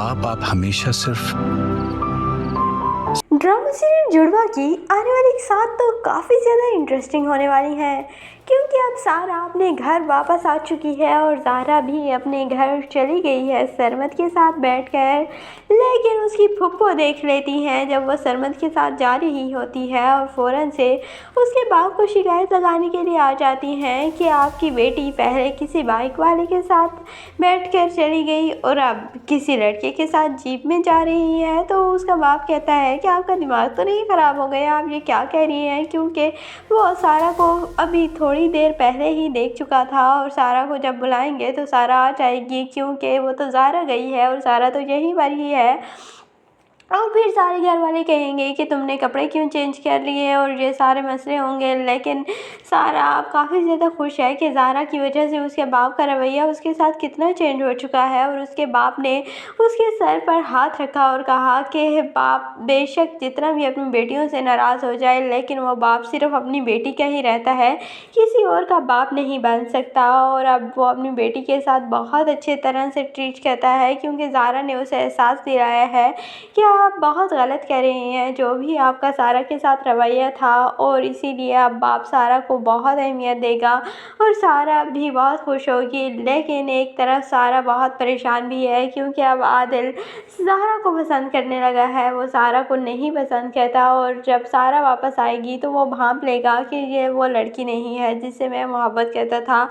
आप हमेशा सिर्फ ड्रामा सीरियल जुड़वा की आने वाली 7 तो काफ़ी ज़्यादा इंटरेस्टिंग होने वाली है, क्योंकि अब सारा अपने घर वापस आ चुकी है और ज़ारा भी अपने घर चली गई है सरमद के साथ बैठकर। लेकिन उसकी फुप्पो देख लेती हैं जब वह सरमद के साथ जा रही होती है और फ़ौरन से उसके बाप को शिकायत लगाने के लिए आ जाती हैं कि आपकी बेटी पहले किसी बाइक वाले के साथ बैठकर चली गई और अब किसी लड़के के साथ जीप में जा रही है। तो उसका बाप कहता है कि आपका दिमाग तो नहीं ख़राब हो गया, आप ये क्या कह रही हैं, क्योंकि वो सारा को अभी थोड़ी देर पहले ही देख चुका था और सारा को जब बुलाएंगे तो सारा आ जाएगी, क्योंकि वो तो ज़ारा गई है और सारा तो यहीं पर ही है। और फिर सारे घर वाले कहेंगे कि तुमने कपड़े क्यों चेंज कर लिए और ये सारे मसले होंगे। लेकिन सारा अब काफ़ी ज़्यादा खुश है कि ज़ारा की वजह से उसके बाप का रवैया उसके साथ कितना चेंज हो चुका है और उसके बाप ने उसके सर पर हाथ रखा और कहा कि बाप बेशक जितना भी अपनी बेटियों से नाराज़ हो जाए, लेकिन वो बाप सिर्फ अपनी बेटी का ही रहता है, किसी और का बाप नहीं बन सकता। और अब वो अपनी बेटी के साथ बहुत अच्छे तरह से ट्रीट करता है, क्योंकि ज़ारा ने उसे एहसास दिलाया है कि आप बहुत गलत कह रही हैं जो भी आपका सारा के साथ रवैया था, और इसीलिए अब बाप सारा को बहुत अहमियत देगा और सारा भी बहुत खुश होगी। लेकिन एक तरफ सारा बहुत परेशान भी है, क्योंकि अब आदिल सारा को पसंद करने लगा है, वो सारा को नहीं पसंद करता। और जब सारा वापस आएगी तो वो भांप लेगा कि ये वो लड़की नहीं है जिससे मैं मोहब्बत करता था,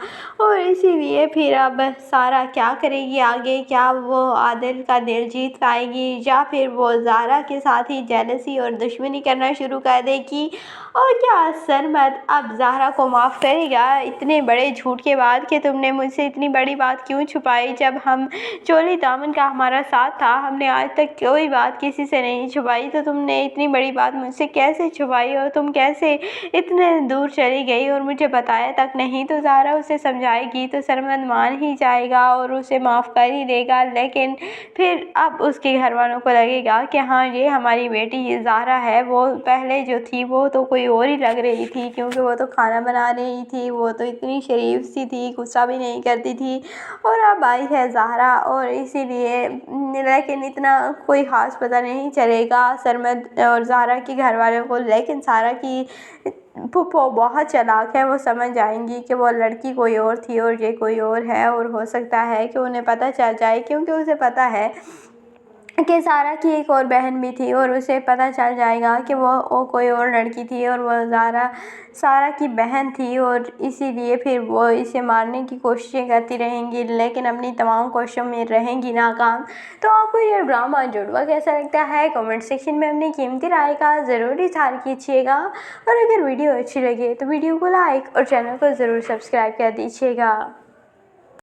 और इसीलिए फिर अब सारा क्या करेगी आगे, क्या वो आदिल का दिल जीत पाएगी या फिर वो ज़ारा के साथ ही जेलसी और दुश्मनी करना शुरू कर देगी। और क्या सरमद अब ज़ारा को माफ़ करेगा इतने बड़े झूठ के बाद कि तुमने मुझसे इतनी बड़ी बात क्यों छुपाई, जब हम चोली दामन का हमारा साथ था, हमने आज तक कोई बात किसी से नहीं छुपाई, तो तुमने इतनी बड़ी बात मुझसे कैसे छुपाई और तुम कैसे इतने दूर चली गई और मुझे बताया तक नहीं। तो ज़ारा उसे समझाएगी तो सरमद मान ही जाएगा और उसे माफ़ कर ही देगा। लेकिन फिर अब उसके घर वालों को लगेगा कि हाँ ये हमारी बेटी ये ज़ारा है, वो पहले जो थी वो तो कोई और ही लग रही थी, क्योंकि वो तो खाना बना रही थी, वो तो इतनी शरीफ सी थी, गुस्सा भी नहीं करती थी, और अब आई है ज़ारा। और इसीलिए लेकिन इतना कोई ख़ास पता नहीं चलेगा सरमद और ज़ारा के घर वालों को। लेकिन सारा की फूफो बहुत चालाक है, वो समझ जाएंगी कि वो लड़की कोई और थी और ये कोई और है, और हो सकता है कि उन्हें पता चल जाए, क्योंकि उसे पता है कि सारा की एक और बहन भी थी, और उसे पता चल जाएगा कि वो कोई और लड़की थी और वो ज़ारा सारा की बहन थी, और इसीलिए फिर वो इसे मारने की कोशिशें करती रहेंगी, लेकिन अपनी तमाम कोशिशों में रहेंगी नाकाम। तो आपको ये ड्रामा जुड़वा कैसा लगता है, कमेंट सेक्शन में अपनी कीमती राय का ज़रूर इज़हार कीजिएगा। और अगर वीडियो अच्छी लगे तो वीडियो को लाइक और चैनल को ज़रूर सब्सक्राइब कर दीजिएगा।